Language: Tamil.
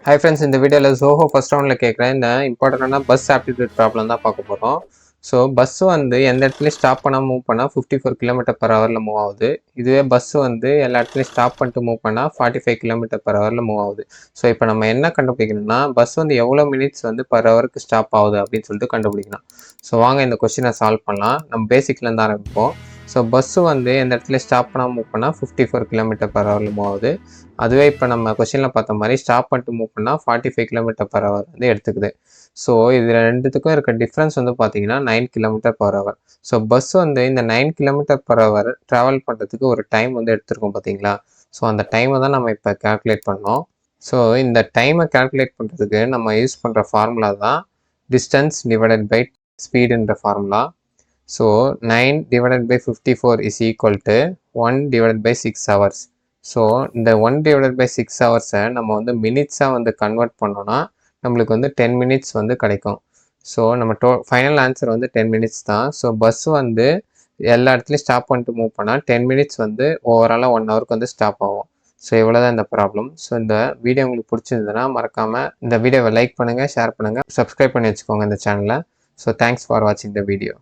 ஹை ஃப்ரெண்ட்ஸ், இந்த வீடியோவில் ஜோஹோ ஃபர்ஸ்ட் ரவுண்டில் கேட்குறேன் இந்த இம்பார்ட்டண்டான பஸ் ஆப்டிடியூட் ப்ராப்ளம் தான் பார்க்க போகிறோம். ஸோ பஸ் வந்து எந்த இடத்துலையும் ஸ்டாப் பண்ணால் மூவ் பண்ணால் 54 km/h மூவ் ஆகுது. இதுவே பஸ் வந்து எல்லா இடத்துலையும் ஸ்டாப் பண்ணிட்டு மூவ் பண்ணால் 45 km/h மூவ் ஆகுது. ஸோ இப்போ நம்ம என்ன கண்டுபிடிக்கணும்னா பஸ் வந்து எவ்வளோ மினிட்ஸ் வந்து பர் ஹவருக்கு ஸ்டாப் ஆகுது அப்படின்னு சொல்லிட்டு கண்டுபிடிக்கணும். ஸோ வாங்க இந்த கொஸ்டினை சால்வ் பண்ணலாம். நம்ம பேசிக்லேருந்து ஆரம்பிப்போம். ஸோ பஸ்ஸு வந்து எந்த இடத்துல ஸ்டாப் பண்ணால் மூவ் பண்ணால் 54 km/h மூவ் ஆகுது. அதுவே இப்போ நம்ம கொஸ்டினில் பார்த்த மாதிரி ஸ்டாப் பண்ணிட்டு மூவ் பண்ணால் 45 km/h வந்து எடுத்துக்குது. ஸோ இதில் ரெண்டுத்துக்கும் இருக்க டிஃப்ரென்ஸ் வந்து பார்த்தீங்கன்னா 9 km/h. ஸோ பஸ் வந்து இந்த 9 km/h ட்ராவல் பண்ணுறதுக்கு ஒரு டைம் வந்து எடுத்திருக்கோம் பார்த்தீங்களா. ஸோ அந்த டைமை தான் நம்ம இப்போ கேல்குலேட் பண்ணோம். ஸோ இந்த டைமை கேல்குலேட் பண்ணுறதுக்கு நம்ம யூஸ் பண்ணுற ஃபார்முலா தான் டிஸ்டன்ஸ் டிவைடட் பை ஸ்பீடுன்ற formula. So 9 divided by 54 is equal to 1 divided by 6 hours. So இந்த 1 divided by 6 ஹவர்ஸை நம்ம வந்து மினிட்ஸாக வந்து கன்வெர்ட் பண்ணோன்னா நம்மளுக்கு வந்து 10 மினிட்ஸ் வந்து கிடைக்கும். ஸோ நம்ம ஃபைனல் ஆன்சர் வந்து 10 மினிட்ஸ் தான். ஸோ பஸ் வந்து எல்லா இடத்துலையும் ஸ்டாப் பண்ணிட்டு மூவ் பண்ணால் 10 மினிட்ஸ் வந்து ஓவராலாக 1 ஹவருக்கு வந்து ஸ்டாப் ஆகும். ஸோ இவ்வளோ தான் இந்த ப்ராப்ளம். ஸோ இந்த வீடியோ உங்களுக்கு பிடிச்சிருந்ததுன்னா மறக்காமல் இந்த வீடியோவை லைக் பண்ணுங்கள், ஷேர் பண்ணுங்கள், சப்ஸ்கிரைப் பண்ணி வச்சுக்கோங்க இந்த சேனலை. ஸோ தேங்க்ஸ் ஃபார் வாட்சிங் த வீடியோ.